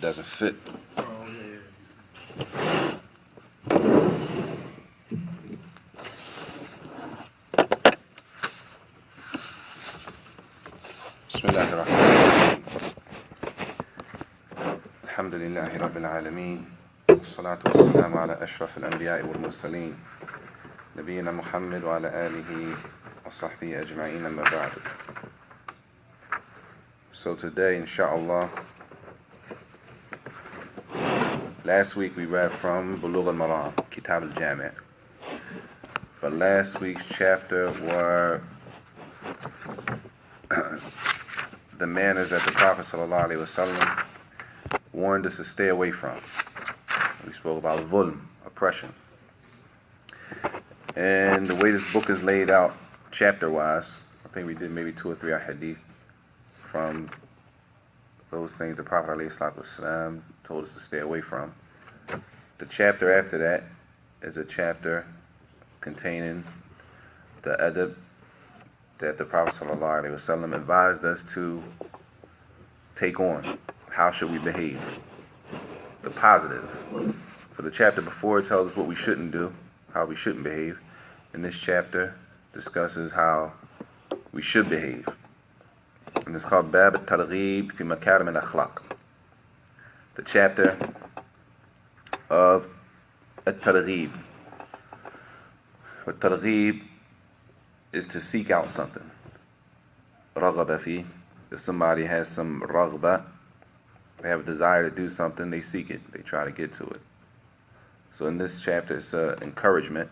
doesn't fit. Bismillah ar-Rahman. Alhamdulillahi Rabbil Alameen. Wassalatu wassalamu ala ashraf al-anbiya'i wal-mursaleen. Nabiyyina Muhammad wa ala alihi wa sahbihi ajma'in amma ba'du. So today, inshallah, last week we read from Bulugh al-Maram, Kitab al-Jami'. But last week's chapter were the manners that the Prophet ﷺ warned us to stay away from. We spoke about zulm, oppression. And the way this book is laid out, chapter-wise, I think we did maybe 2 or 3 hadith from those things the Prophet ﷺ told us to stay away from. The chapter after that is a chapter containing the adab that the Prophet ﷺ advised us to take on. How should we behave? The positive. For the chapter before, it tells us what we shouldn't do, how we shouldn't behave. And this chapter discusses how we should behave. And it's called Bab al-Targhib fi Makarim al-Akhlaq. The chapter of al-Targhib. Al-Targhib is to seek out something. Raghaba fi. If somebody has some raghba, they have a desire to do something, they seek it, they try to get to it. So in this chapter, it's an encouragement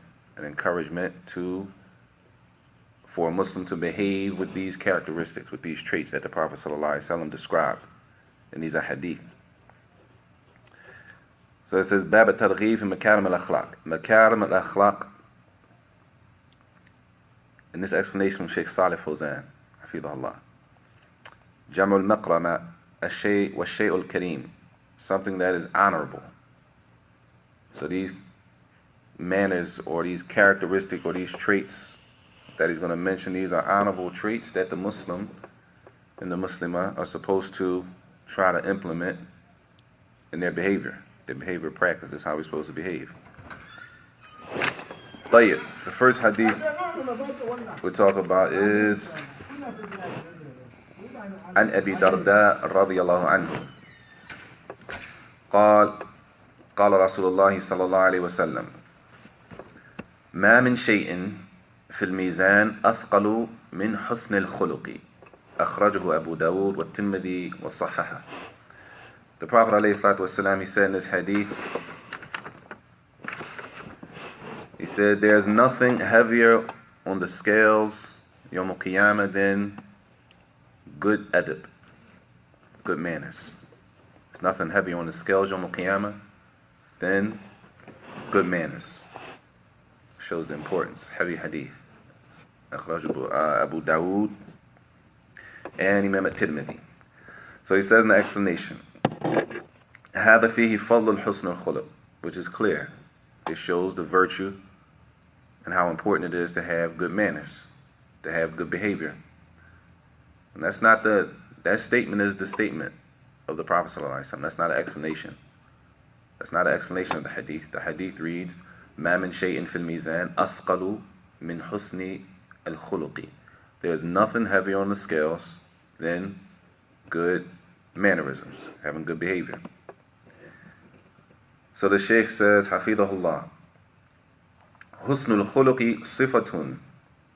for a Muslim to behave with these characteristics, with these traits that the Prophet ﷺ described in these hadith. So it says, Bab al-Targhib fi Makarim al-Akhlaq. Makarim al-Akhlaq. In this explanation from Sheikh Salih Fawzan, Hafidhullah. Jam'ul maqrama, al-shay' wa-shay'ul kareem. Something that is honorable. So these manners or these characteristics or these traits that he's going to mention, these are honorable traits that the Muslim and the Muslimah are supposed to try to implement in their behavior practice. That's how we're supposed to behave. The first hadith we'll talk about is عن أبي درداء رضي الله عنه قال رسول الله صلى الله عليه وسلم ما من شيء في الميزان أثقل من حسن الخلق أخرجه أبو داود والترمذي وصححه. The Prophet ﷺ, he said in this hadith, he said, there's nothing heavier on the scales Yawm al-Qiyamah than good adab, good manners. There's nothing heavier on the scales Yawm al-Qiyamah than good manners. Shows the importance. Heavy hadith. Abu Dawood and Imam al-Tirmidhi. So he says in the explanation, هذا فيه فضل الحسن الخلق, which is clear. It shows the virtue and how important it is to have good manners, to have good behavior. And that statement is the statement of the Prophet ﷺ. That's not an explanation. That's not an explanation of the hadith. The hadith reads, ما من شيء في الميزان أثقل من حسن الخلق. There's nothing heavier on the scales than good mannerisms, having good behavior. So the Shaykh says, Hafidhullah, Husnul khuluqi sifatun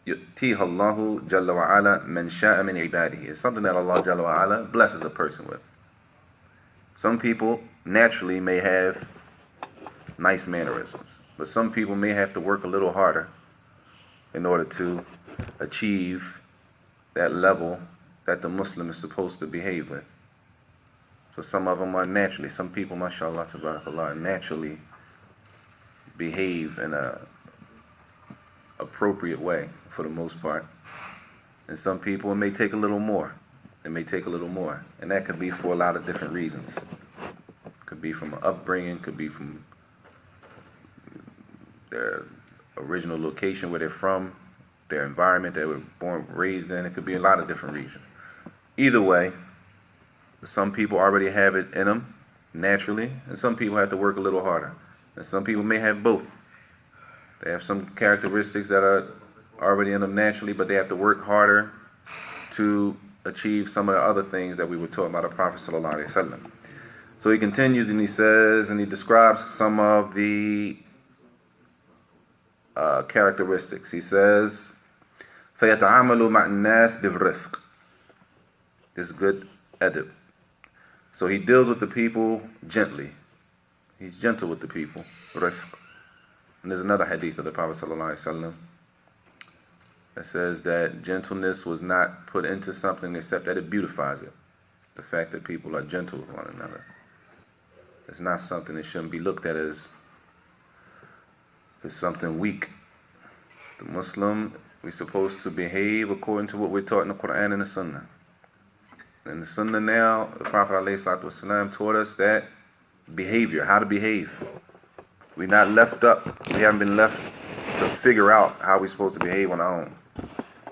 yu'tiha Allahu Jalla wa Ala man sha'a min ibadihi. It's something that Allah Jalla wa Ala blesses a person with. Some people naturally may have nice mannerisms, but some people may have to work a little harder in order to achieve that level that the Muslim is supposed to behave with. So some of them are naturally, some people, mashallah, tabarakallah, naturally behave in a appropriate way for the most part. And some people, it may take a little more. And that could be for a lot of different reasons. Could be from upbringing, could be from their original location where they're from, their environment they were raised in. It could be a lot of different reasons. Either way, some people already have it in them naturally, and some people have to work a little harder. And some people may have both. They have some characteristics that are already in them naturally, but they have to work harder to achieve some of the other things that we were taught by the Prophet ﷺ. So he continues and he says, and he describes some of the characteristics. He says, فَيَتَعَامَلُ مَعَ النَّاسِ بِالرِّفْقِ. This is good adab. So he deals with the people gently. He's gentle with the people. Rifq. And there's another hadith of the Prophet ﷺ that says that gentleness was not put into something except that it beautifies it. The fact that people are gentle with one another. It's not something that shouldn't be looked at as something weak. The Muslim, we're supposed to behave according to what we're taught in the Quran and the Sunnah. In the Sunnah now, the Prophet ﷺ taught us that behavior, how to behave. We're not left up, we haven't been left to figure out how we're supposed to behave on our own.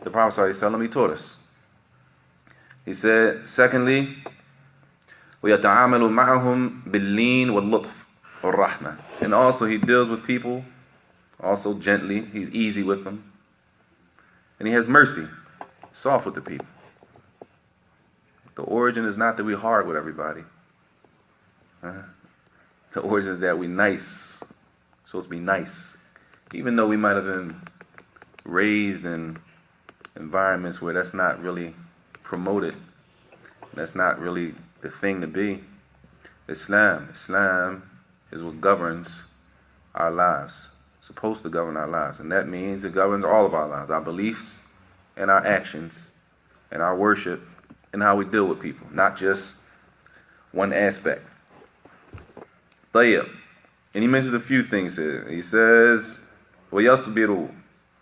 The Prophet ﷺ, he taught us. He said, secondly, وَيَتَعَامَلُ مَعَهُمْ بِاللِّينِ وَاللُّطْفِ وَالرَّحْمَةِ. And also he deals with people, also gently, he's easy with them. And he has mercy, soft with the people. The origin is not that we're hard with everybody. The origin is that we're nice. We're supposed to be nice. Even though we might have been raised in environments where that's not really promoted, that's not really the thing to be. Islam is what governs our lives. It's supposed to govern our lives. And that means it governs all of our lives, our beliefs and our actions and our worship and how we deal with people, not just one aspect. طيب. And he mentions a few things here. He says, وَيَصْبِرُ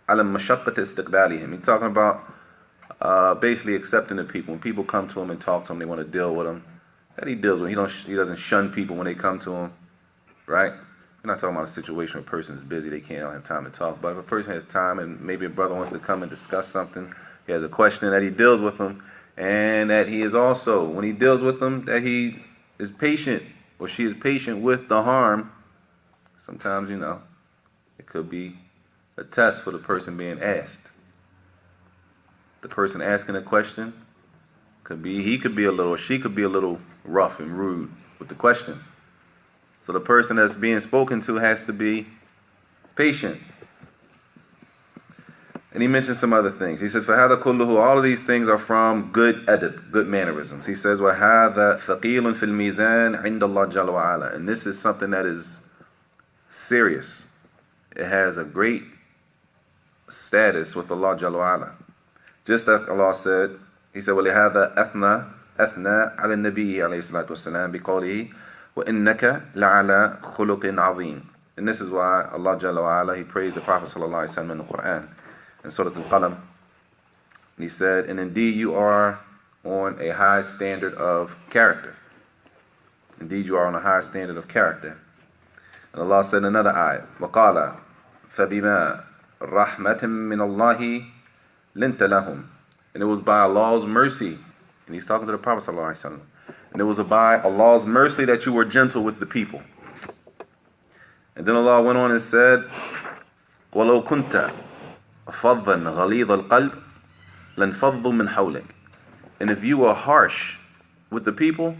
عَلَى مَشَقَّةِ اسْتِقْبَالِهِمْ. He's talking about basically accepting the people. When people come to him and talk to him, they want to deal with him. That he deals with. He doesn't shun people when they come to him, right? We're not talking about a situation where a person is busy, they don't have time to talk. But if a person has time and maybe a brother wants to come and discuss something, he has a question, that he deals with them. And that he is also, when he deals with them, that he is patient, or she is patient with the harm. Sometimes, it could be a test for the person being asked. The person asking a question, he could be a little, or she could be a little rough and rude with the question. So the person that's being spoken to has to be patient. And he mentions some other things. He says, فَهَذَا كُلُّهُ. All of these things are from good adab, good mannerisms. He says, وَهَذَا ثَقِيلٌ فِي الْمِيزَانِ عِنْدَ اللَّهِ جَلَّ وَعَلَى. And this is something that is serious. It has a great status with Allah Jalla wa'ala. Just as Allah said, He said, وَلِهَذَا أَثْنَى عَلَى النَّبِيِّ عَلَيْهِ الصَّلَاةُ وَالسَّلَامِ بِقَوْلِهِ وَإِنَّكَ لَعَلَى خُلُقٍ عَظِيمٍ. And this is why Allah Jalla wa'ala, He praised the Prophet sallallahu alaihi wasallam in the Quran. In Surah Al-Qalam, He said, and indeed you are on a high standard of character. Indeed you are on a high standard of character. And Allah said in another ayat, وَقَالَ فَبِمَا رَحْمَةٍ مِّنَ اللَّهِ لِنْتَ لَهُمْ. And it was by Allah's mercy, and He's talking to the Prophet sallallahu alaihi wasallam, and it was by Allah's mercy that you were gentle with the people. And then Allah went on and said, وَلَوْ كُنْتَ فَضًّا غَلِيظَ الْقَلْبِ لَنْفَضُّوا مِنْ حَوْلِكَ. And if you were harsh with the people,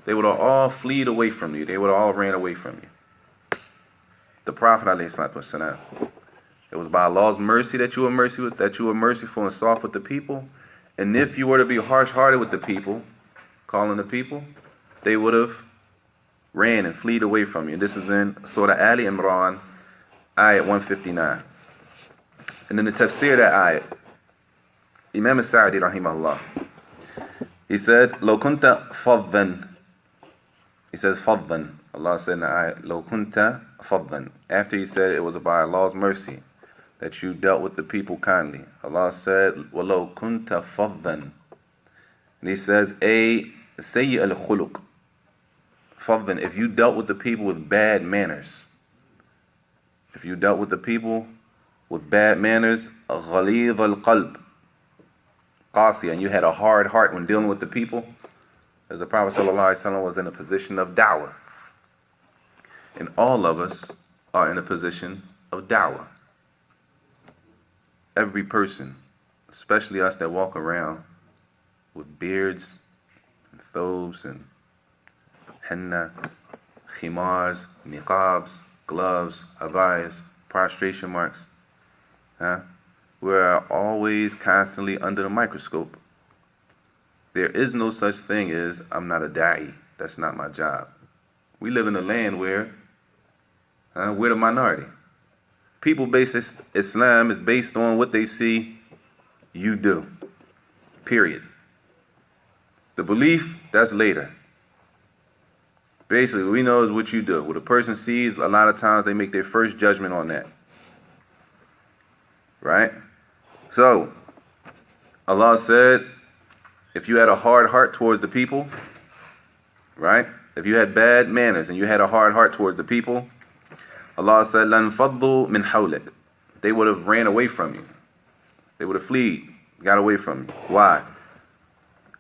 they would have all fled away from you. They would have all ran away from you. The Prophet ﷺ, it was by Allah's mercy that you were merciful and soft with the people. And if you were to be harsh-hearted with the people, calling the people, they would have ran and fled away from you. And this is in Surah Ali Imran, ayat 159. And in the tafsir of that ayat, Imam Saajid rahimahullah, he said, لو كنت فظا. He says فظا. Allah said in the ayat, لو كنت فظا. After He said it was by Allah's mercy that you dealt with the people kindly, Allah said, وَلَوْ كُنْتَ فَضًّا. And He says, سَيِّئَ الْخُلُقِ. فَضًّا. If you dealt with the people with bad manners, if you dealt with the people with bad manners, غَلِيظَ الْقَلْبِ قَاسِيًا, and you had a hard heart when dealing with the people, as the Prophet ﷺ was in a position of da'wah, And all of us are in a position of da'wah. Every person, especially us that walk around with beards and thobes and henna, khimars, niqabs, gloves, abayas, prostration marks, we're always constantly under the microscope. There is no such thing as, I'm not a da'i. That's not my job. We live in a land where we're the minority. People base Islam is based on what they see you do. Period. The belief, that's later. Basically, what we know is what you do. What a person sees, a lot of times they make their first judgment on that. Right? So, Allah said, if you had a hard heart towards the people, right? If you had bad manners and you had a hard heart towards the people, Allah said, لَنْ فَضُّوا مِنْ حَوْلِكَ. They would have ran away from you. They would have fled, got away from you. Why?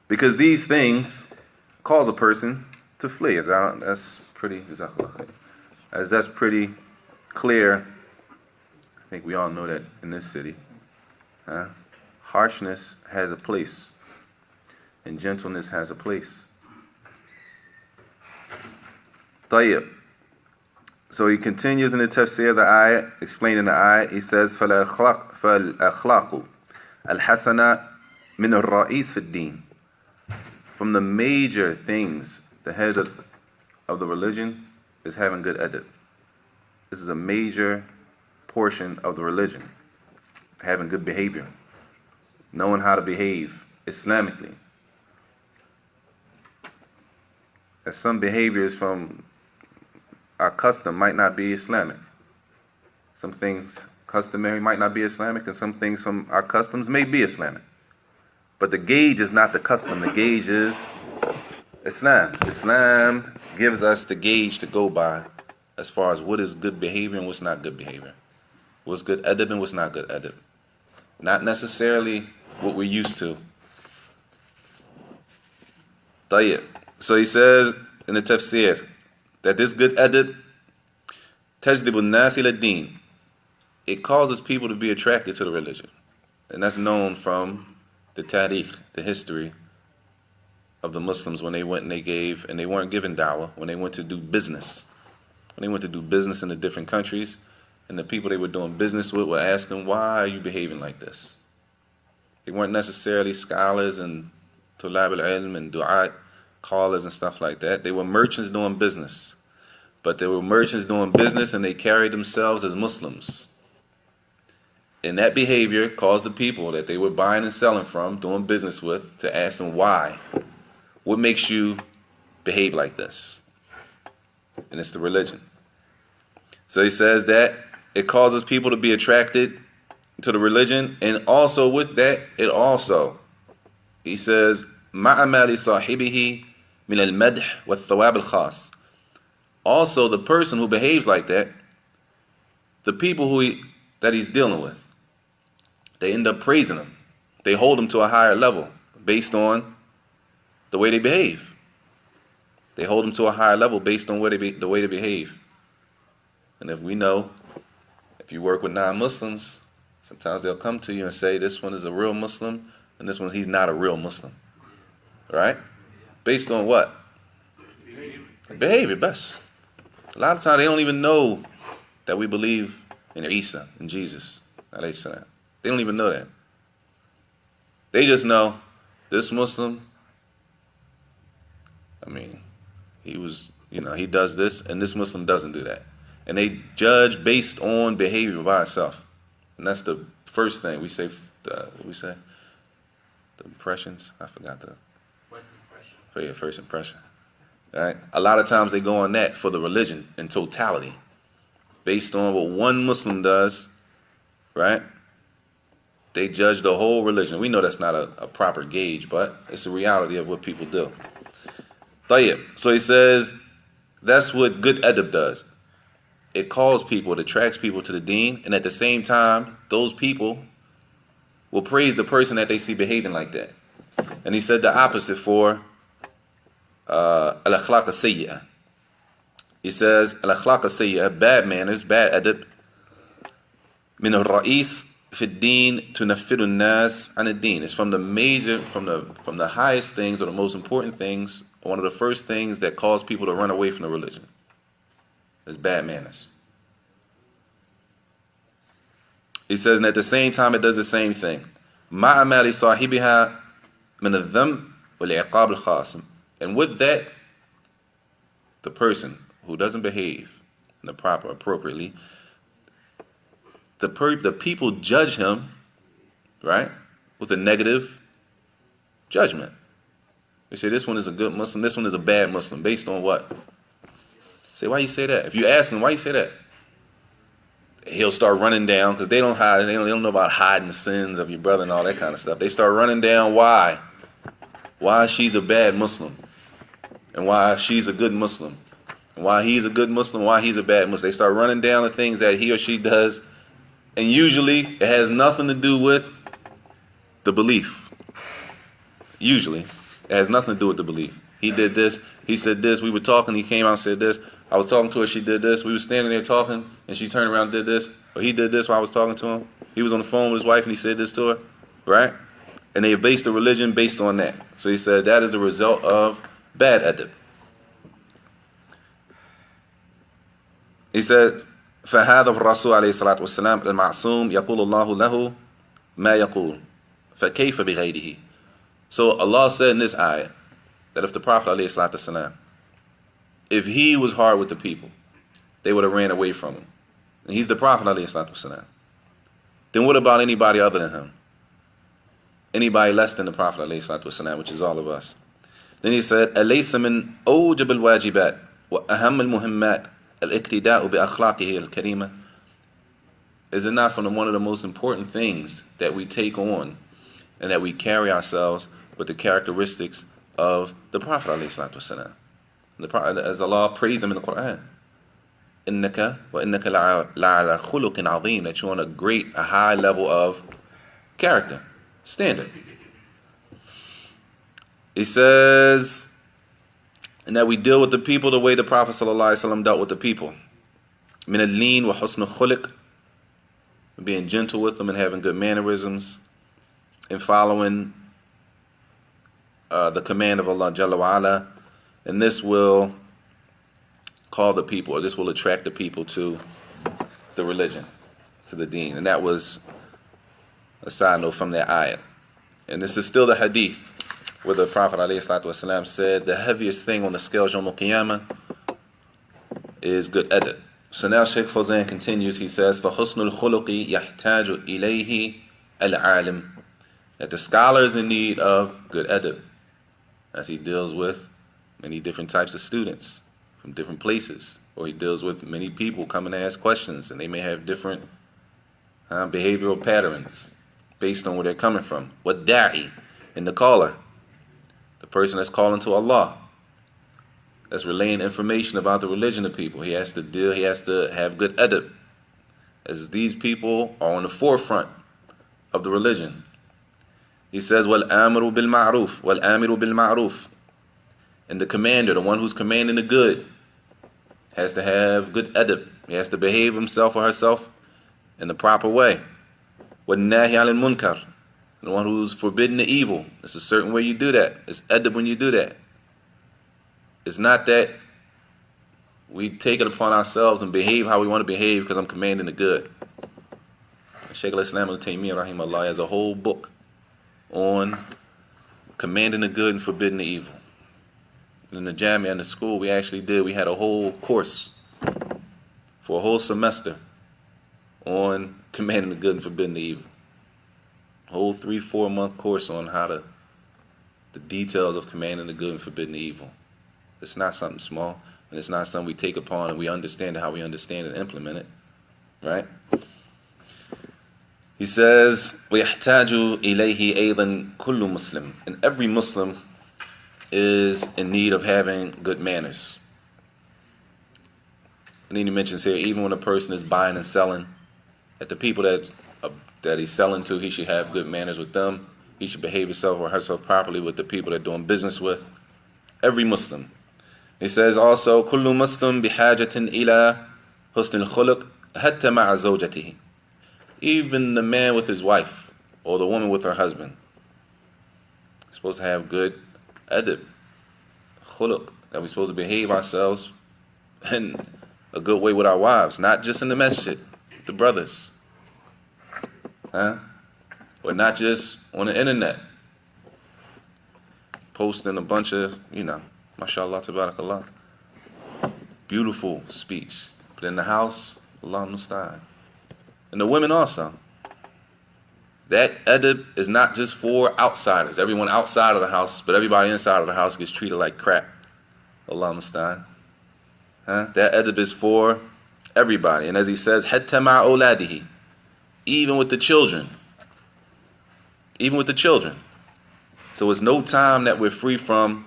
Because these things cause a person to flee. That's pretty clear. I think we all know that in this city. Harshness has a place, and gentleness has a place. طيب. So he continues in the tafsir of the ayah, explaining the ayah. He says, فَالْأَخْلَاقُ الْحَسَنَةُ مِنَ الرَّئِيسِ فِي الدِّينِ. From the major things, the head of the religion is having good adab. This is a major portion of the religion, having good behavior, knowing how to behave Islamically. As some behaviors from our custom might not be Islamic. Some things customary might not be Islamic, and some things from our customs may be Islamic. But the gauge is not the custom, the gauge is Islam. Islam gives us the gauge to go by as far as what is good behavior and what's not good behavior. What's good adab and what's not good adab. Not necessarily what we're used to. طيب. So he says in the tafsir that this good adab, تجذب الناس إلى الدين. It causes people to be attracted to the religion. And that's known from the tarikh, the history of the Muslims when they went and they gave, and they weren't given da'wah, when they went to do business. When they went to do business in the different countries, and the people they were doing business with were asking, why are you behaving like this? They weren't necessarily scholars and tulab al-ilm and du'at, callers and stuff like that. They were merchants doing business. But they were merchants doing business and they carried themselves as Muslims. And that behavior caused the people that they were buying and selling from, doing business with, to ask them why. What makes you behave like this? And it's the religion. So he says that it causes people to be attracted to the religion, and also with that, it also, he says, مَعَ مَا لِصَاحِبِهِ مِنَ الْمَدْحِ وَالثَّوَابِ الْخَاصِ. Also, the person who behaves like that, the people that he's dealing with, they end up praising him. They hold him to a higher level based on the way they behave. They hold him to a higher level based on the way they behave. And if we know, if you work with non-Muslims, sometimes they'll come to you and say, this one is a real Muslim, and this one, he's not a real Muslim. Right? Based on what? Behavior, best. A lot of times they don't even know that we believe in Isa, in Jesus, alayhi salam. They don't even know that. They just know this Muslim, he does this, and this Muslim doesn't do that. And they judge based on behavior by itself. And that's the first thing we say. The impressions. I forgot the first impression. For your first impression. Right? A lot of times they go on that for the religion in totality, based on what one Muslim does. Right? They judge the whole religion. We know that's not a proper gauge, but it's a reality of what people do. طيب. So he says that's what good adab does. It calls people, it attracts people to the deen, and at the same time, those people will praise the person that they see behaving like that. And he said the opposite for al-akhlaq as-sayyi'ah. He says, al-akhlaq as-sayyi'ah, bad manners, bad adab, min al-ra'is fi ad-din tunaffiru an-nas an ad-din. It's from the major, from the highest things or the most important things, one of the first things that cause people to run away from the religion. Is bad manners. He says, and at the same time, it does the same thing. Ma'amali sahibiha min al-dham wal-iqab al-khas. And with that, the person who doesn't behave in the proper, appropriately, the people judge him, right, with a negative judgment. They say this one is a good Muslim, this one is a bad Muslim, based on what? Say, why you say that? If you ask him, why you say that? He'll start running down, because they don't hide, they don't know about hiding the sins of your brother and all that kind of stuff. They start running down why she's a bad Muslim, and why she's a good Muslim, and why he's a good Muslim, why he's a bad Muslim. They start running down the things that he or she does, and usually it has nothing to do with the belief. Usually it has nothing to do with the belief. He did this, he said this, we were talking, he came out and said this, I was talking to her, she did this, we were standing there talking, and she turned around and did this, or he did this while I was talking to him. He was on the phone with his wife and he said this to her, right? And they based the religion based on that. So he said that is the result of bad adab. He said, فهذا الرسول عليه الصلاة والسلام المعصوم يقول الله له ما يقول فكيف بغيره. So Allah said in this ayah that if the Prophet عليه الصلاة والسلام, if he was hard with the people, they would have ran away from him. And he's the Prophet عليه الصلاة والسلام. Then what about anybody other than him? Anybody less than the Prophet عليه الصلاة والسلام, which is all of us. Then he said, أليس من أوجب الواجبات وأهم المهمات الاقتداء بأخلاقه الكريمة. Is it not from one of the most important things that we take on and that we carry ourselves with the characteristics of the Prophet ﷺ? As Allah praised him in the Quran, إنك وإنك لعلى خلق عظيم, that you're on a high level of character, standard. He says, and that we deal with the people the way the Prophet ﷺ dealt with the people. من اللين وحسن الخلق, being gentle with them and having good mannerisms and following the command of Allah Jalla wa Ala. And this will call the people, or this will attract the people to the religion, to the deen. And that was a side note from that ayat. And this is still the hadith where the Prophet ﷺ said the heaviest thing on the scales Yawm al-Qiyamah is good adab. So now Shaykh Fawzan continues, he says, فَحُسْنُ الْخُلُقِ يَحْتَاجُ إِلَيْهِ الْعَالِمِ, that the scholar is in need of good adab, as he deals with many different types of students from different places, or he deals with many people coming to ask questions, and they may have different behavioral patterns based on where they're coming from. What da'i, and the caller, the person that's calling to Allah, that's relaying information about the religion of people. He has to have good adab, as these people are on the forefront of the religion. He says, وَالْآمِرُ بِالْمَعْرُوفِ وَالْآمِرُ بِالْمَعْرُوفِ, and the commander, the one who's commanding the good, has to have good adab. He has to behave himself or herself in the proper way. وَالنَّاهِ عَلَى الْمُنْكَرِ, the one who's forbidding the evil. It's a certain way you do that. It's adab when you do that. It's not that we take it upon ourselves and behave how we want to behave because I'm commanding the good. Shaykh al-Islam Al-Thamaraat rahimahullah has a whole book on commanding the good and forbidding the evil. In the Jamia and the school we had a whole course for a whole semester on commanding the good and forbidding the evil. A whole 3-4 month course on the details of commanding the good and forbidding the evil. It's not something small, and it's not something we take upon and we understand how we understand and implement it, right? He says, وَيَحْتَاجُ إِلَيْهِ أَيْضًا كُلُّ مُسْلِمٍ, and every Muslim is in need of having good manners. And then he mentions here, even when a person is buying and selling, that the people that he's selling to, he should have good manners with them. He should behave himself or herself properly with the people they're doing business with. Every Muslim. He says also, كل مسلم بحاجة إلى حسن الخلق حتى مع زوجته. Even the man with his wife or the woman with her husband is supposed to have good adab, khuluq, that we're supposed to behave ourselves in a good way with our wives, not just in the masjid, with the brothers, or not just on the internet, posting a bunch of, mashallah, tabarakallah, beautiful speech. But in the house, Allah musta'an. And the women also. That adab is not just for outsiders. Everyone outside of the house, but everybody inside of the house gets treated like crap. Allah musta'an. That adab is for everybody. And as he says, hatta ma'a awladihi. Even with the children. Even with the children. So it's no time that we're free from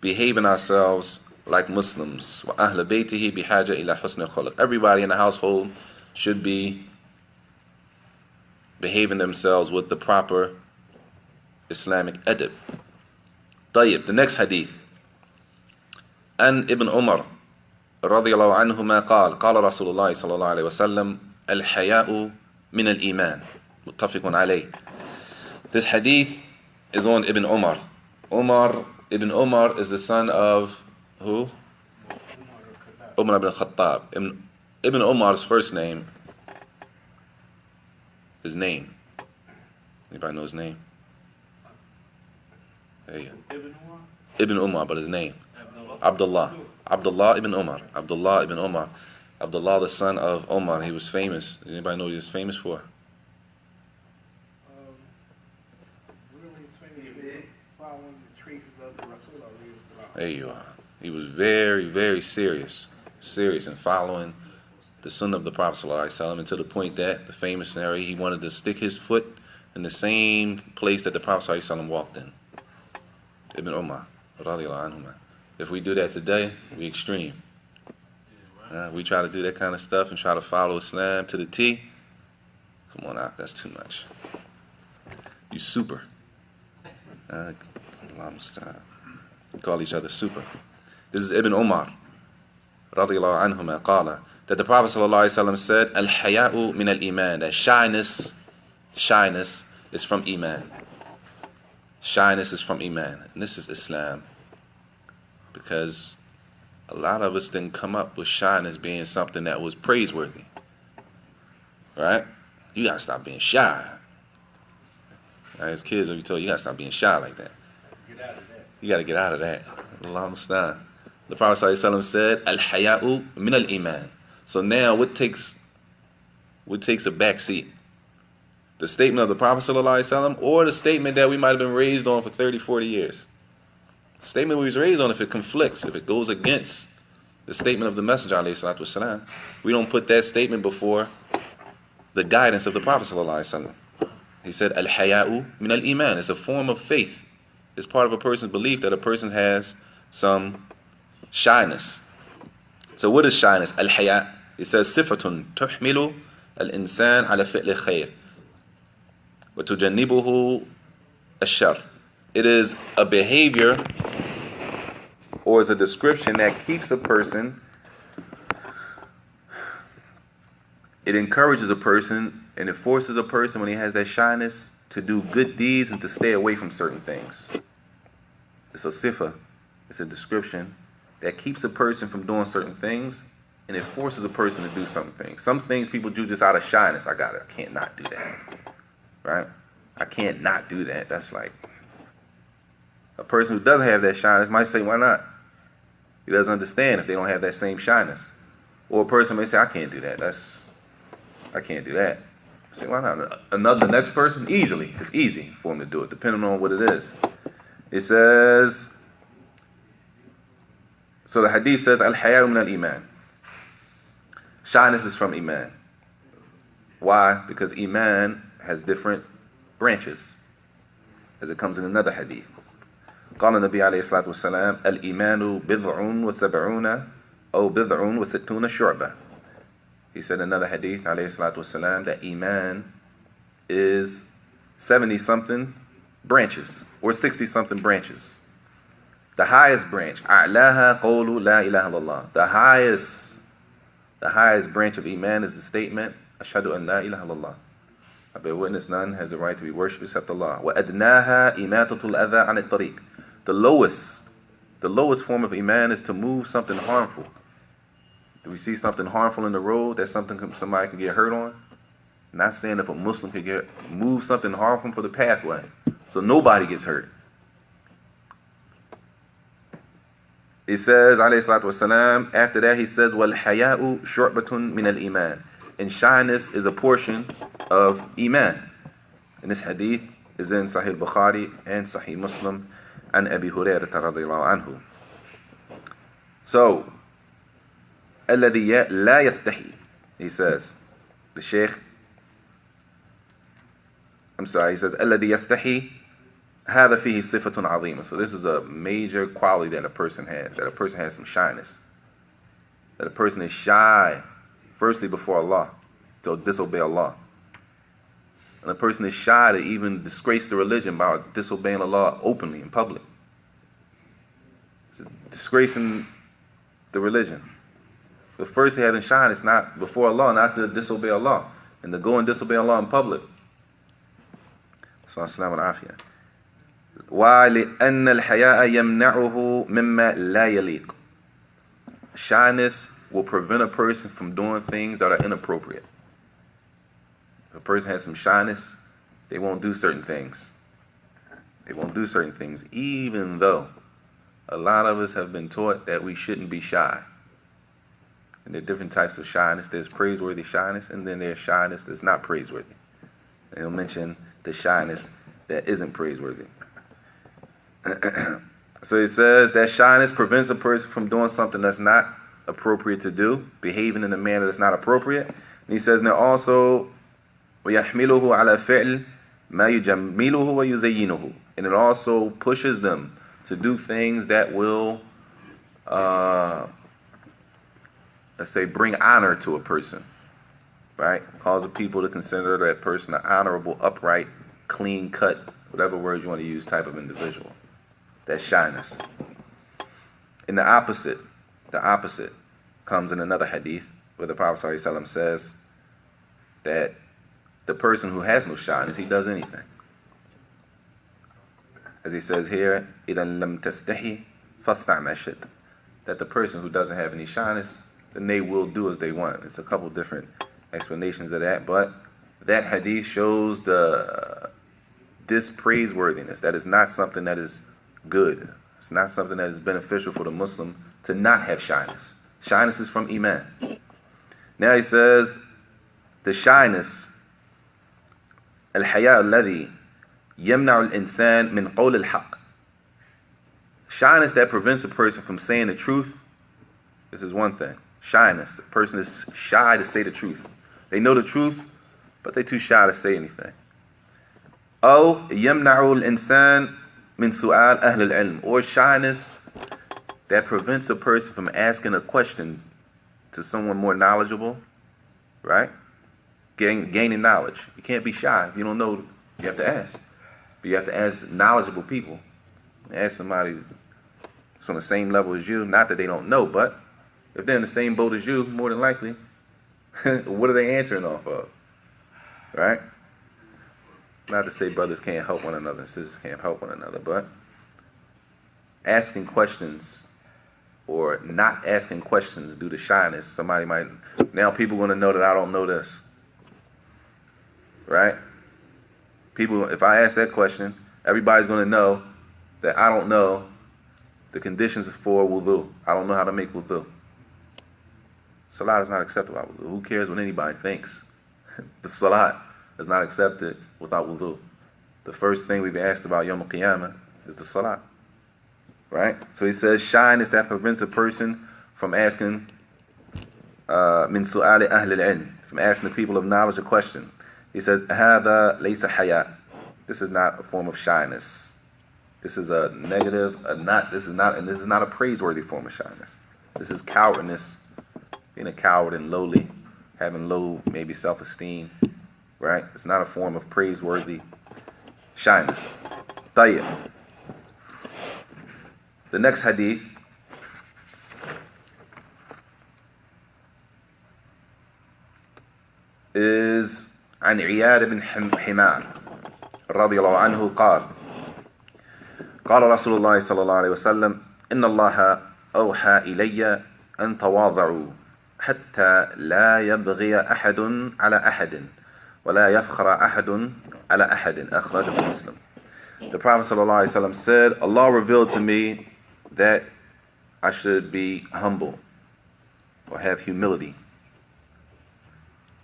behaving ourselves like Muslims. وَأَهْلَ بَيْتِهِ بِحَاجَةٍ إِلَى حُسْنِ الْخُلُقِ. Everybody in the household should be behaving themselves with the proper Islamic adab. طيب, the next hadith. عن ابن عمر رضي الله عنهما قال رسول الله صلى الله عليه وسلم الحياء من الإيمان متفق عليه. This hadith is on Ibn Umar. Ibn Umar is the son of who? Umar ibn Khattab. Ibn Umar's first name, his name. Anybody know his name? Hey. Ibn Umar, but his name. Abdullah ibn Umar. Abdullah ibn Umar. Abdullah, the son of Umar. He was famous. Anybody know what he was famous for? There you are. He was very, very serious in following the sunnah of the Prophet ﷺ, and to the point that the famous scenario, he wanted to stick his foot in the same place that the Prophet ﷺ walked in. Ibn Umar, radiallahu anhu. If we do that today, we extreme. We try to do that kind of stuff and try to follow Islam to the T. Come on out, that's too much. You super. Allah musta'an. We call each other super. This is Ibn Umar, radiallahu anhuma, qala, that the Prophet ﷺ said, Al-haya'u min al-iman, that shyness is from iman. Shyness is from iman. And this is Islam. Because a lot of us didn't come up with shyness being something that was praiseworthy. Right? You gotta stop being shy. As kids, when we told you gotta stop being shy like that. You gotta get out of that. Allah musta'an. The Prophet ﷺ said, Al-haya'u min al-iman. So now what takes a back seat? The statement of the Prophet ﷺ or the statement that we might have been raised on for 30, 40 years? The statement we was raised on, if it conflicts, if it goes against the statement of the Messenger ﷺ, we don't put that statement before the guidance of the Prophet ﷺ. He said, Al-haya'u min al-iman. It's a form of faith. It's part of a person's belief that a person has some shyness. So what is shyness? Al-haya. It says, Sifatun tuhmilu al-insan ala fi'li khair wa tujannibuhu ash-shar. It is a behavior or is a description that keeps a person, it encourages a person and it forces a person when he has that shyness to do good deeds and to stay away from certain things. It's a sifa. It's a description that keeps a person from doing certain things and it forces a person to do some things. Some things people do just out of shyness. I can't not do that. Right? I can't not do that. That's like, a person who doesn't have that shyness might say, why not? He doesn't understand if they don't have that same shyness. Or a person may say, I can't do that. I can't do that. Say, why not? The next person, easily. It's easy for him to do it, depending on what it is. It says, so the hadith says, Al-haya'u min al-iman. Shyness is from iman. Why? Because iman has different branches, as it comes in another hadith. قال النبي عليه الصلاة والسلام الإيمان بضع وسبعون أو بضع وستون شعبة. He said in another hadith, alayhi salatu wasalam, that Iman is 70-something branches, or 60-something branches. The highest branch. أعلاها قول لا إله إلا الله. The highest branch of Iman is the statement, Ashhadu an la ilaha illallah. I bear witness none has the right to be worshipped except Allah. وَأَدْنَاهَا إِمَاتَةُ الْأَذَى عَنِ الطَّرِيقِ. The lowest form of Iman is to move something harmful. Do we see something harmful in the road that somebody can get hurt on? Not saying if a Muslim could move something harmful for the pathway, so nobody gets hurt. He says, alayhi salatu wasalam, after that he says, وَالْحَيَاءُ شُعْبَةٌ مِنَ الْإِيمَانِ. And shyness is a portion of Iman. And this hadith is in Sahih Bukhari and Sahih Muslim and Abi Hurairah radiyallahu anhu. So, الَّذِي لَا يَسْتَحِي. He says, the Shaykh, he says, الَّذِي يَسْتَحِي هذا فيه صفة عظيمة. So this is a major quality that a person has. That a person has some shyness. That a person is shy, firstly before Allah, to disobey Allah. And a person is shy to even disgrace the religion by disobeying Allah openly in public. It's disgracing the religion. But first having shyness, not before Allah, not to disobey Allah, and to go and disobey Allah in public. So as-salamu al-afiyah. Why? لأن الحياء يمنعه مما لا يليق. Shyness will prevent a person from doing things that are inappropriate. If a person has some shyness, they won't do certain things. They won't do certain things, even though a lot of us have been taught that we shouldn't be shy. And there are different types of shyness. There's praiseworthy shyness, and then there's shyness that's not praiseworthy. And he'll mention the shyness that isn't praiseworthy. So he says that shyness prevents a person from doing something that's not appropriate to do, behaving in a manner that's not appropriate. And he says now also, وَيَحْمِلُهُ عَلَى فِعْلِ مَا يُجَمِّلُهُ وَيُزَيِّنُهُ. And it also pushes them to do things that will, let's say, bring honor to a person, right? Cause the people to consider that person an honorable, upright, clean cut, whatever words you want to use, type of individual. That's shyness. And the opposite comes in another hadith where the Prophet ﷺ says that the person who has no shyness, he does anything. As he says here, إِذَا لَمْ تَسْتَحِي فَاصْنَعْ مَا شِئْتَ. That the person who doesn't have any shyness, then they will do as they want. It's a couple different explanations of that, but that hadith shows this praiseworthiness. That is not something that is good. It's not something that is beneficial for the Muslim to not have shyness. Shyness is from Iman. Now he says, the shyness, الحياء الذي يمنع الإنسان من قول الحق. Shyness that prevents a person from saying the truth. This is one thing. Shyness. The person is shy to say the truth. They know the truth, but they're too shy to say anything. أو يمنع الإنسان من سؤال أهل العلم. Or shyness that prevents a person from asking a question to someone more knowledgeable, right? Gaining knowledge. You can't be shy. If you don't know, you have to ask. But you have to ask knowledgeable people. Ask somebody that's on the same level as you. Not that they don't know, but if they're in the same boat as you, more than likely, what are they answering off of? Right? Not to say brothers can't help one another, sisters can't help one another, but asking questions or not asking questions due to shyness, somebody might, now people are going to know that I don't know this. Right? People, if I ask that question, everybody's going to know that I don't know the conditions for wudu. I don't know how to make wudu. Salat is not accepted without wudu. Who cares what anybody thinks? The salat is not accepted without wudu. The first thing we've asked about Yawm al-Qiyamah is the salat. Right? So he says shyness that prevents a person from asking min su'ali ahli al-ilm, from asking the people of knowledge a question. He says هذا ليس حياء. This is not a form of shyness. This is a negative, this is not a praiseworthy form of shyness. This is cowardness, being a coward and lowly, having low maybe self-esteem. Right? It's not a form of praiseworthy shyness. طيب. The next hadith is عن عياد بن حمار رضي الله عنه قال قال رسول الله صلى الله عليه وسلم إن الله أوحى إلي أن تواضعوا حتى لا يبغي أحد على أحد ولا يفخر أحد على أحد أخرجه مسلم. The Prophet صلى الله عليه وسلم said, Allah revealed to me that I should be humble or have humility.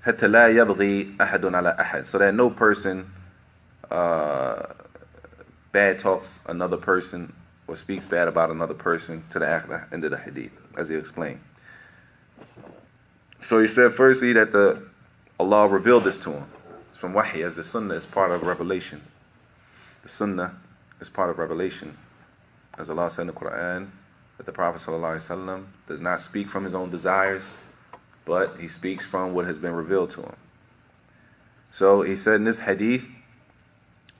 حتى لا يبغي أحد على أحد, so that no person bad talks another person or speaks bad about another person to the end of the hadith, as he explained. So he said firstly that Allah revealed this to him. It's from wahi, as the sunnah is part of revelation. The sunnah is part of revelation. As Allah said in the Quran, that the Prophet ﷺ does not speak from his own desires, but he speaks from what has been revealed to him. So he said in this hadith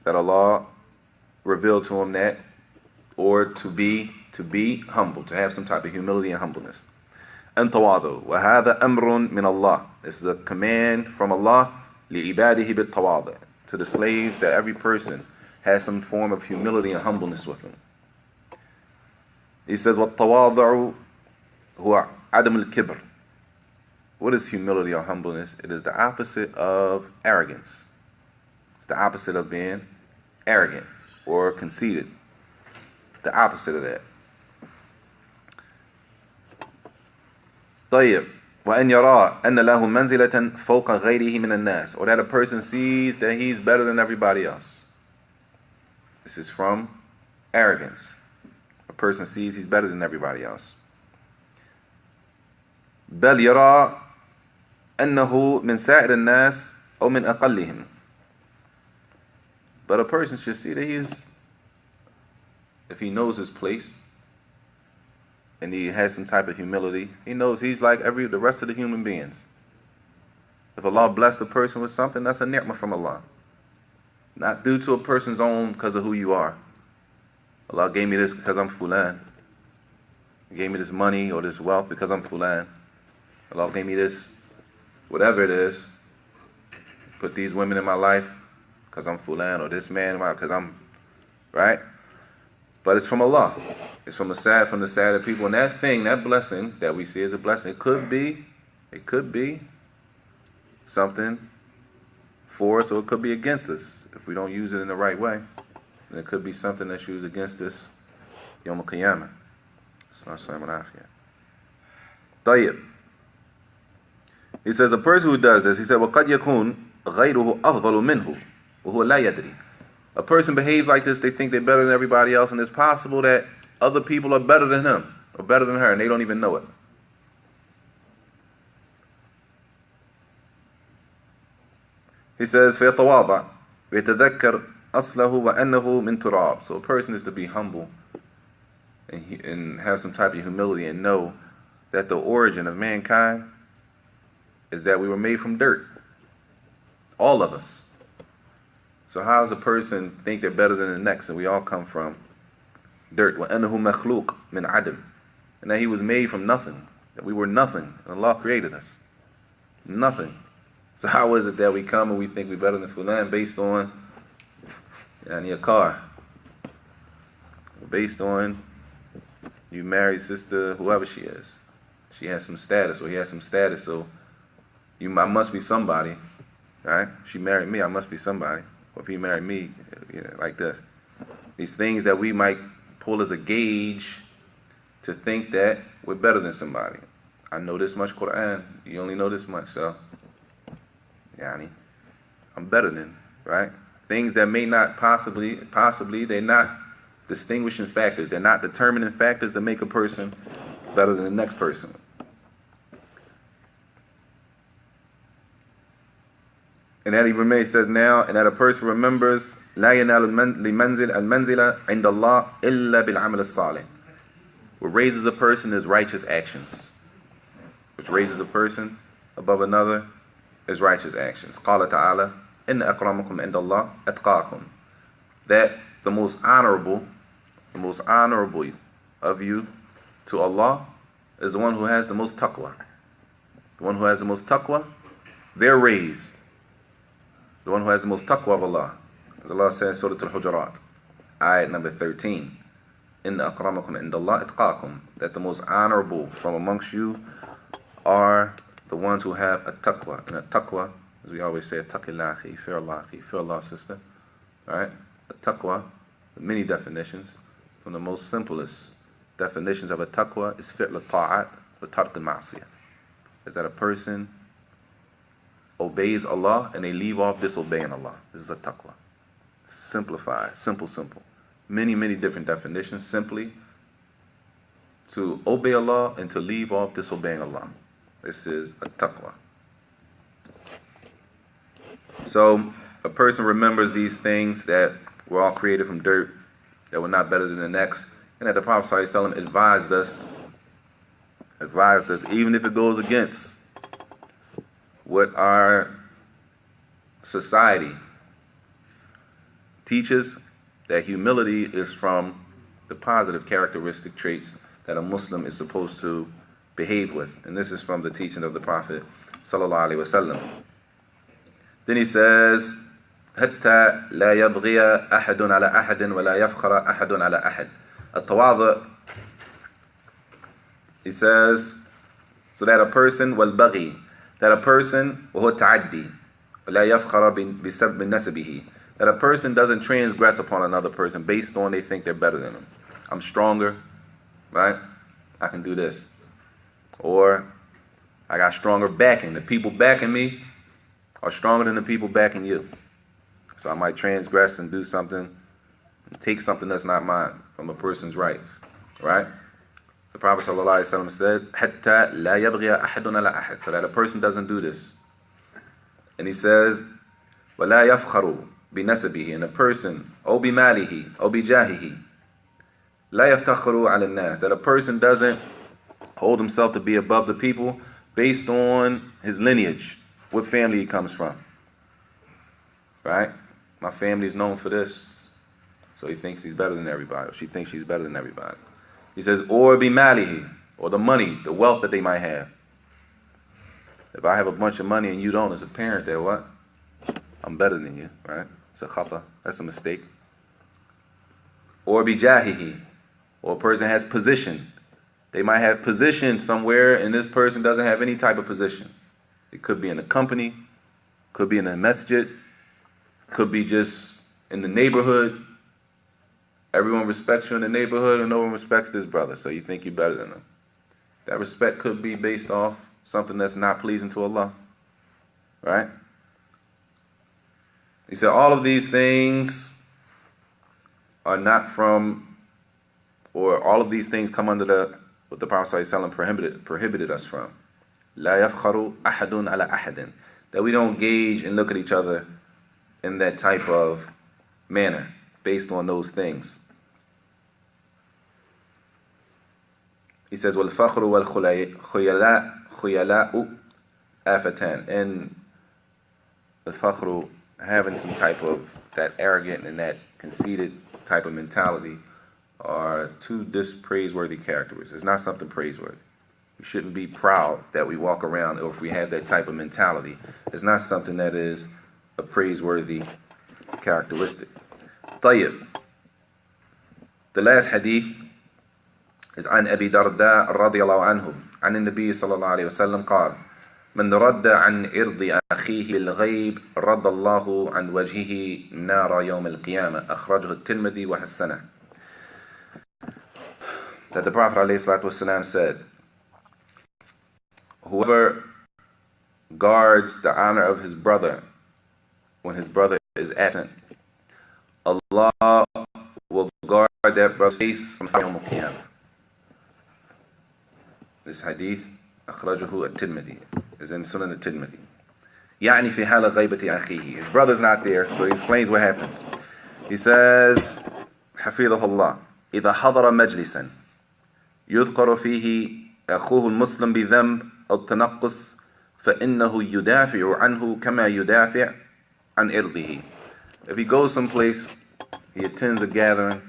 that Allah revealed to him that, or to be humble, to have some type of humility and humbleness. أن تواضعوا وهذا أمر من الله. This is a command from Allah لعباده بالتواضع, to the slaves, that every person has some form of humility and humbleness with him. He says والتواضع هو عدم الكبر. What is humility or humbleness? It is the opposite of arrogance. It's the opposite of being arrogant or conceited. The opposite of that. طيب وأن يرى أن له منزلة فوق غيره من الناس, or that a person sees that he's better than everybody else. This is from arrogance. A person sees he's better than everybody else. بل يرى أنه من سائر الناس أو من أقلهم. But a person should see that if he knows his place and he has some type of humility, he knows he's like the rest of the human beings. If Allah blessed a person with something, that's a ni'mah from Allah. Not due to a person's own because of who you are. Allah gave me this because I'm fulan. He gave me this money or this wealth because I'm fulan. Allah gave me this, whatever it is. Put these women in my life because I'm fulan, or this man because I'm, right? But it's from Allah. It's from the side of people. And that thing, that blessing that we see as a blessing, it could be something for us, or it could be against us if we don't use it in the right way. And it could be something that's used against us Yawm al-Qiyamah. طيب. He says a person who does this, he said, وَقَدْ يَكُونْ غَيْرُهُ أَفْضَلُ مِنْهُ وَهُوَ لَا يَدْرِي. A person behaves like this, they think they're better than everybody else, and it's possible that other people are better than him or better than her, and they don't even know it. He says, فَيَتَوَاضَعْ وَيَتَذَكَّرْ أَصْلَهُ وَأَنَّهُ مِنْ تُرَابٍ. So a person is to be humble and have some type of humility and know that the origin of mankind is that we were made from dirt. All of us. So how does a person think they're better than the next, and we all come from dirt? وَأَنَّهُ مَخْلُوقٌ مِنْ عَدَمٍ. And that he was made from nothing, that we were nothing, and Allah created us. Nothing. So how is it that we come and we think we're better than fulan based on a car? Based on you married sister, whoever she is. She has some status, or he has some status, so I must be somebody. Right? She married me, I must be somebody. Or if he married me, like this. These things that we might pull as a gauge to think that we're better than somebody. I know this much Quran, you only know this much, so I'm better than, right? Things that may not possibly, they're not distinguishing factors. They're not determining factors that make a person better than the next person. And that he says now, and that a person remembers لا ينال المنزل عند الله إلا بالعمل الصالح. What raises a person is righteous actions. Which raises a person above another is righteous actions. قال تعالى إن أكرمكم عند الله أتقاكم. That the most honorable of you to Allah is the one who has the most taqwa. The one who has the most taqwa, they're raised. The one who has the most taqwa of Allah. As Allah says, Surah Al-Hujurat, ayat number 13. Inna akramakum indallah itqakum. That the most honorable from amongst you are the ones who have a taqwa. And a taqwa, as we always say, taqillah akhi, fear Allah akhi, fear Allah sister. Alright? A taqwa, many definitions. From the most simplest definitions of a taqwa is fi'l al-ta'at wa tarq al-ma'siyah. Is that a person obeys Allah and they leave off disobeying Allah. This is a taqwa. Simplified, simple. Many different definitions. Simply to obey Allah and to leave off disobeying Allah. This is a taqwa. So a person remembers these things, that we're all created from dirt, that we're not better than the next, and that the Prophet ﷺ advised us, even if it goes against what our society teaches, that humility is from the positive characteristic traits that a Muslim is supposed to behave with. And this is from the teaching of the Prophet sallallahu alaihi wasallam. Then he says, حتى لا يبغي أحد على أحد ولا يفخر أحد على أحد. التواضع, he says, so that a person والبغي, that a person وهو التعدي ولا يفخر بسبب نسبه, that a person doesn't transgress upon another person based on they think they're better than them. I'm stronger, right? I can do this. Or I got stronger backing. The people backing me are stronger than the people backing you. So I might transgress and do something and take something that's not mine from a person's rights, right? The Prophet ﷺ said, حَتَّى لَا يَبْغِيَ أَحَدٌ عَلَى أَحَدٍ, so that a person doesn't do this. And he says, وَلَا يَفْخَرُ بِنَسَبِهِ, and a person, أو بِمَالِهِ أو بِجَاهِهِ, لَا يَفْتَخَرُ عَلى النَّاسِ, that a person doesn't hold himself to be above the people based on his lineage, what family he comes from, right? My family is known for this, so he thinks he's better than everybody, or she thinks she's better than everybody. He says, or bimalihi, or the money, the wealth that they might have. If I have a bunch of money and you don't, as a parent, there, what? I'm better than you, right? It's a khata, that's a mistake. Or bijahihi, or a person has position. They might have position somewhere, and this person doesn't have any type of position. It could be in a company, could be in a masjid, could be just in the neighborhood. Everyone respects you in the neighborhood and no one respects this brother, so you think you're better than them. That respect could be based off something that's not pleasing to Allah, right? He said all of these things are not from, or all of these things come under what the Prophet ﷺ prohibited us from. لا يفخر أحد على أحد, that we don't gauge and look at each other in that type of manner based on those things. He says, وَالْفَخْرُ وَالْخُيَلَاءُ آفَتَانِ, and the fakhru, having some type of that arrogant and that conceited type of mentality, are two praiseworthy characteristics. It's not something praiseworthy. We shouldn't be proud that we walk around, or if we have that type of mentality, it's not something that is a praiseworthy characteristic. طيب. The last hadith is عن أبي درداء رضي الله عنه عن النبي صلى الله عليه وسلم قال من رد عن عرض أخيه بالغيب رد الله عن وجهه نار يوم القيامة أخرجه الترمذي وحسنه. That the Prophet ﷺ said, whoever guards the honor of his brother when his brother is absent, Allah will guard that brother's face from Yawm al-Qiyamah. This hadith, أخرجه الترمذي, is in Sunan al-Tirmidhi. يعني في حال غيبة أخيه. His brother's not there, so he explains what happens. He says, حفظه الله, إذا حضر مجلسا يذكر فيه أخوه المسلم بذنب أو تنقص فإنه يدافع عنه كما يدافع عن إرضه. If he goes someplace, he attends a gathering,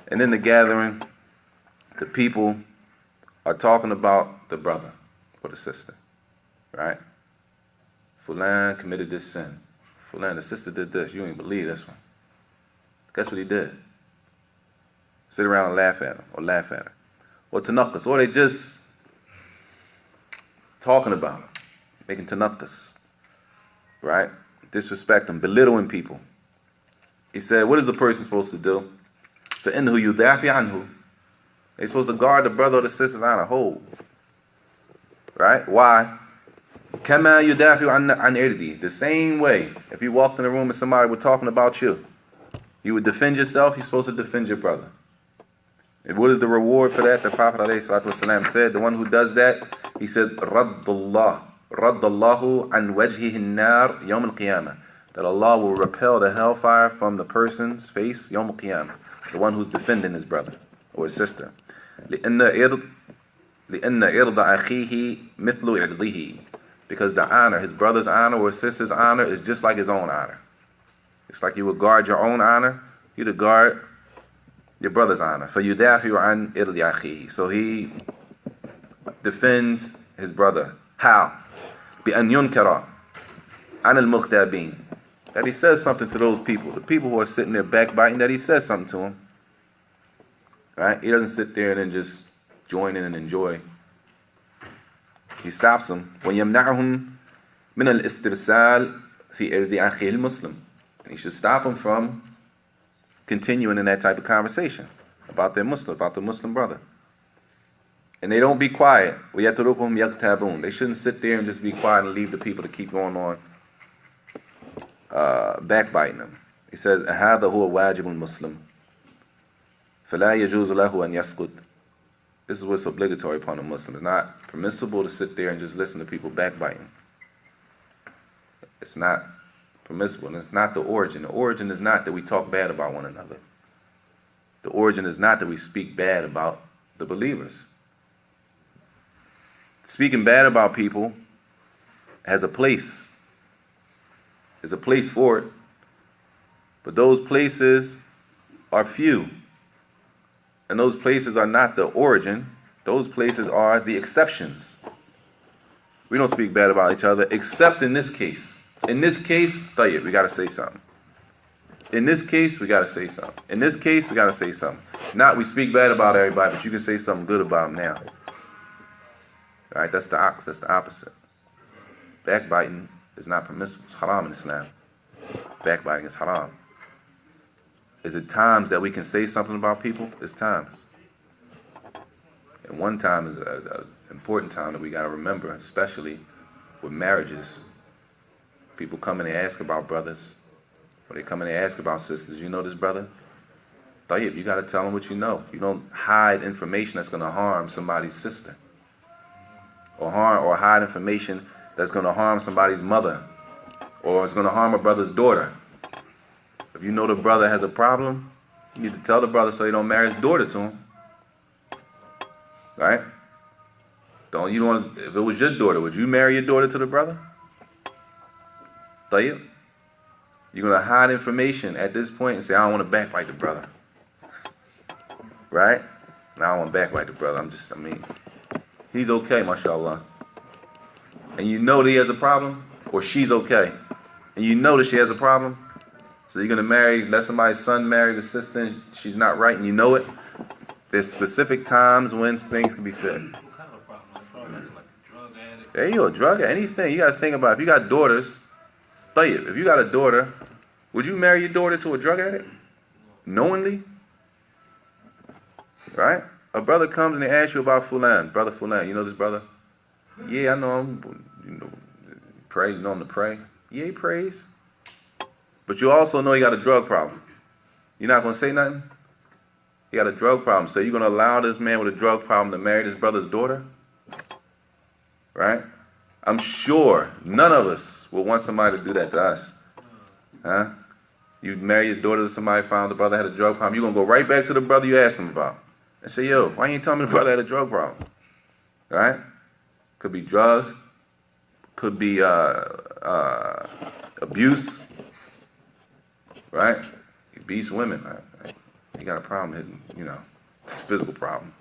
and in the gathering the people are talking about the brother or the sister, right? Fulan committed this sin. Fulan, the sister did this. You ain't believe this one. Guess what he did? Sit around and laugh at him or laugh at her. Or tanakkas. Or they just talking about him, making tanakkas, right? Disrespecting, belittling people. He said, what is the person supposed to do? فَإِنَّهُ يُدَافِعْ عَنْهُ. They're supposed to guard the brother or the sister's honor whole. Right? Why? كَمَا يُدَافِعُ عَنْ إِرْدِي. The same way, if you walked in a room and somebody was talking about you, you would defend yourself, you're supposed to defend your brother. And what is the reward for that? The Prophet ﷺ said, the one who does that, he said, رَدَّ اللَّهُ عَنْ وَجْهِهِ النَّارِ يَوْمَ الْقِيَامَةِ. That Allah will repel the hellfire from the person's face, يَوْمَ الْقِيَامَةِ. The one who's defending his brother or his sister. لِأَنَّ إِرْضَ أَخِيهِ مِثْلُ إِرْضِهِ. Because the honor, his brother's honor or his sister's honor is just like his own honor. It's like you would guard your own honor, you would guard your brother's honor. فَيُدَافِعُ عَنْ إِرْضِ أَخِيهِ. So he defends his brother. How? بِأَنْ يُنْكَرَ عَنَ الْمُغْتَابِينَ. That he says something to those people, the people who are sitting there backbiting, that he says something to them. Right? He doesn't sit there and then just join in and enjoy. He stops them. وَيَمْنَعُهُمْ مِنَ الْإِسْتِرْسَالِ فِي إِرْضِ أَخِيهِ الْمُسْلِمِ. And he should stop them from continuing in that type of conversation about their Muslim, about the Muslim brother. And they don't be quiet. وَيَتْرُكُهُمْ يَغْتَابُونَ. They shouldn't sit there and just be quiet and leave the people to keep going on backbiting them. He says, هَذَا هُوَ وَاجِبُ الْمُسْلِمِ فَلَا يَجُوزُ لَهُ أَنْ يَسْقُطْ. This is what's obligatory upon a Muslim. It's not permissible to sit there and just listen to people backbiting. It's not permissible, and it's not the origin. The origin is not that we talk bad about one another. The origin is not that we speak bad about the believers. Speaking bad about people has a place. There's a place for it. But those places are few. And those places are not the origin. Those places are the exceptions. We don't speak bad about each other, except in this case. In this case, tayyib, we got to say something. In this case, we got to say something. In this case, we got to say something. Not we speak bad about everybody, but you can say something good about them now. All right, that's the opposite. Backbiting is not permissible. It's haram in Islam. Backbiting is haram. Is it times that we can say something about people? It's times. And one time is an important time that we got to remember, especially with marriages. People come in and ask about brothers, or they come in and ask about sisters. You know this brother? Tayyib, you got to tell them what you know. You don't hide information that's going to harm somebody's sister, or hide information that's going to harm somebody's mother, or it's going to harm a brother's daughter. If you know the brother has a problem, you need to tell the brother so he don't marry his daughter to him. Right? If it was your daughter, would you marry your daughter to the brother? Tayyib? You're going to hide information at this point and say, I don't want to backbite the brother. Right? No, I don't want to backbite the brother. He's okay, mashallah. And you know that he has a problem, or she's okay. And you know that she has a problem. So you're going to let somebody's son marry the sister and she's not right and you know it. There's specific times when things can be said. What kind of problem? Like a drug addict? There you go, drug addict, anything. You got to think about if you got daughters, if you got a daughter, would you marry your daughter to a drug addict? Knowingly? Right? A brother comes and they ask you about Fulan. Brother Fulan, you know this brother? Yeah, I know him. You know him to pray. Yeah, he prays. But you also know he got a drug problem. You're not going to say nothing? He got a drug problem. So you're going to allow this man with a drug problem to marry his brother's daughter? Right? I'm sure none of us would want somebody to do that to us. Huh? You marry your daughter to somebody, found the brother had a drug problem. You're going to go right back to the brother you asked him about. And say, yo, why you ain't telling me the brother had a drug problem? Right? Could be drugs. Could be abuse. Right? He beats women. He got a problem, physical problem.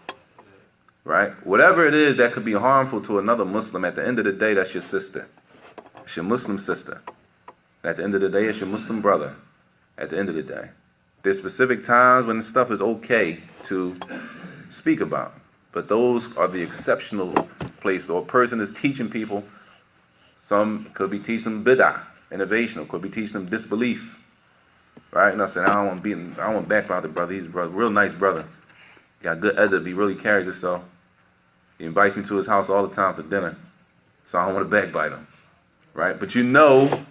right? Whatever it is that could be harmful to another Muslim, at the end of the day, that's your sister. It's your Muslim sister. At the end of the day, it's your Muslim brother. At the end of the day. There's specific times when stuff is okay to speak about. But those are the exceptional places. Or a person is teaching people, some could be teaching them bid'ah, innovation, or could be teaching them disbelief. Right? And I said, I don't want to backbite the brother. He's a brother, real nice brother. Got good edit, he really carries himself. He invites me to his house all the time for dinner. So I don't want to backbite him. Right? But you know,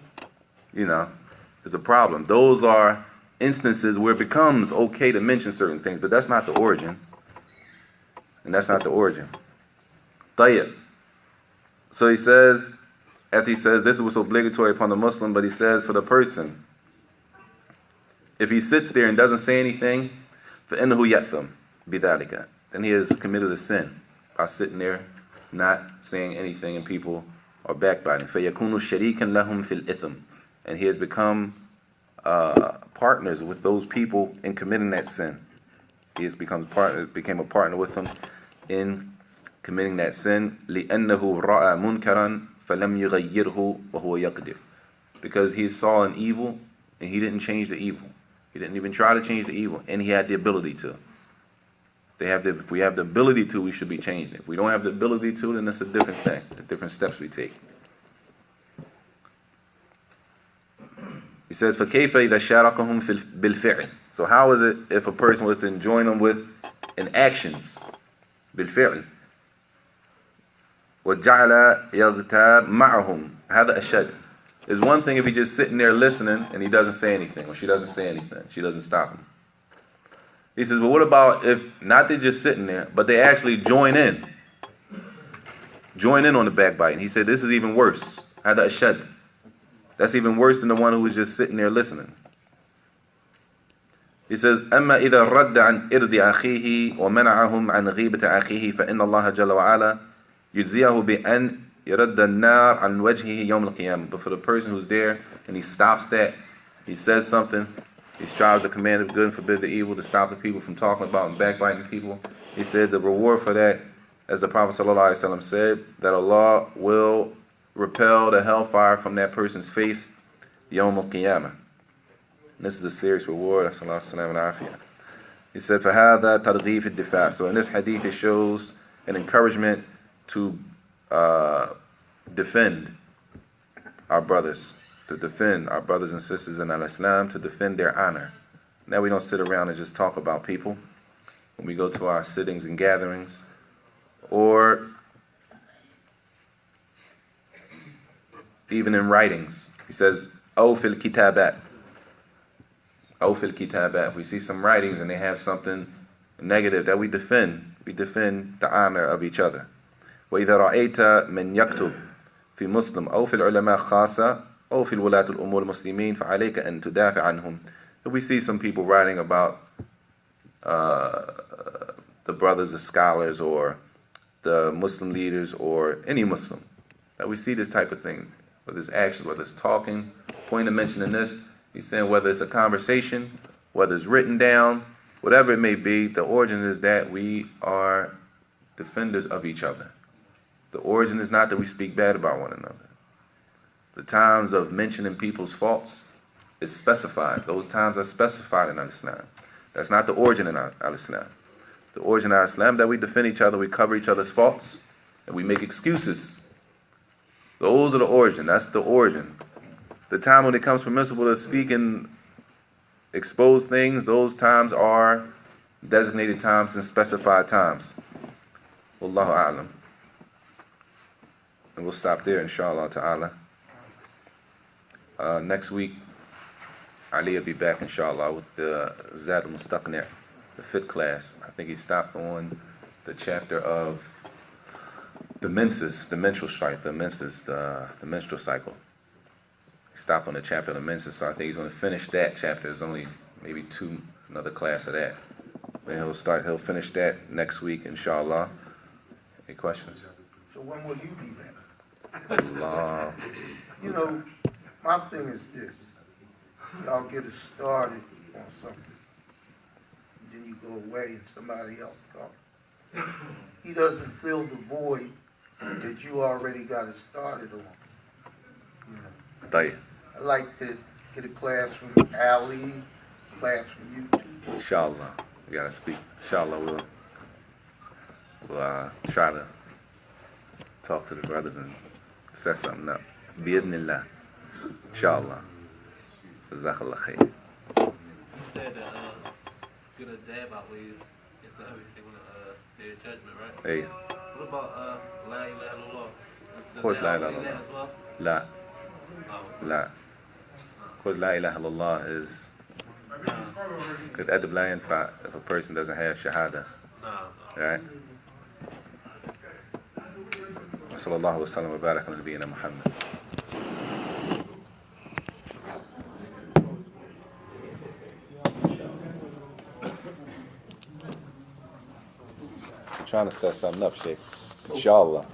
there's a problem. Those are instances where it becomes okay to mention certain things, but that's not the origin. And that's not the origin. Tayyib. So he says, after he says this was obligatory upon the Muslim, but he says for the person, if he sits there and doesn't say anything, فَإِنَّهُ يَأْثَمْ بِذَلِكَ, then he has committed a sin by sitting there not saying anything and people are backbiting. فَيَكُونُ شَرِيكًا لَهُمْ فِي الْإِثْمِ, and he has become partners with those people in committing that sin. He has became a partner with them in committing that sin. لِأَنَّهُ رَأَى مُنْكَرًا فَلَمْ يُغَيِّرْهُ وَهُوَ يَقْدِرُ, because he saw an evil and he didn't change the evil. He didn't even try to change the evil, and he had the ability to. If we have the ability to, we should be changing it. If we don't have the ability to, then that's a different thing, the different steps we take. He says, فَكَيْفَ إِذَا شَارَكَهُمْ بِالْفِعْلِ, so how is it if a person was to join them with in actions? بِالْفِعْلِ وَجَعَلَ يَغْتَابْ مَعَهُمْ هَذَا أَشَدْ. It's one thing if he's just sitting there listening and he doesn't say anything, or she doesn't say anything, she doesn't stop him. He says, but what about if not they're just sitting there, but they actually join in on the backbiting? He said, this is even worse. هَذَا أَشَدْ. That's even worse than the one who was just sitting there listening. He says, أما إذا رد عن إرض أخيه ومنعهم عن غيبة أخيه فإن الله جل وعلا يجزيه بأن يرد النار عن وجهه يوم القيامة. But for the person who's there and he stops that, he says something, he strives to command the good and forbid the evil, to stop the people from talking about and backbiting people. He said the reward for that, as the Prophet ﷺ said, that Allah will repel the hellfire from that person's face Yawm al-Qiyamah. This is a serious reward. He said, فَهَذَا تَرْغِيفِ الدِّفَاعِ. So in this hadith it shows an encouragement to defend our brothers, and sisters in Al-Islam, to defend their honor. Now we don't sit around and just talk about people when we go to our sittings and gatherings, or even in writings. He says, أَوْ فِي الْكِتَابَاتِ. أَوْ فِي الْكِتَابَاتِ. We see some writings and they have something negative that we defend. We defend the honor of each other. وإذا رأيت من يكتب في مسلم أو في العلماء خاصة أو في الولاة الأمور المسلمين فعليك أن تدافع عنهم. If we see some people writing about the brothers, the scholars, or the Muslim leaders, or any Muslim, that we see this type of thing, whether it's action, whether it's talking, point of mentioning this, he's saying whether it's a conversation, whether it's written down, whatever it may be, the origin is that we are defenders of each other. The origin is not that we speak bad about one another. The times of mentioning people's faults is specified. Those times are specified in Al-Islam. That's not the origin in Al-Islam. The origin of Al-Islam, that we defend each other, we cover each other's faults, and we make excuses. Those are the origin. That's the origin. The time when it becomes permissible to speak and expose things, those times are designated times and specified times. Wallahu a'lam. And we'll stop there, inshallah ta'ala. Next week, Ali will be back, inshallah, with the Zad al-Mustaqni', the 5th class. I think he stopped on the chapter of the menses, the menstrual cycle, the menstrual cycle. He stopped on the chapter of the menses, so I think he's going to finish that chapter. There's only maybe another class of that. Then he'll finish that next week, inshallah. Any questions? So when will you be back? Allah. You know, my thing is this. Y'all get it started on something. Then you go away and somebody else comes. he doesn't fill the void that you already got it started on. طيب. I'd like to get a class from Ali, class from you too. Inshallah. We gotta speak. Inshallah, we'll try to talk to the brothers and set something up. Bi'idhnillah. Inshallah. Jazakallah khair. You said that get a dab out ways instead of everything when their judgment, right? Hey. What about La ilaha illallah? Of course, La ilaha illallah. as well? La. Oh. La. Of course, La ilaha illallah is. Because adab la yanfa if a person doesn't have shahada. No. Right? Sallallahu wa sallam wa barak ala nabiyyina Muhammad. Trying to set something up, Sheikh. Inshallah.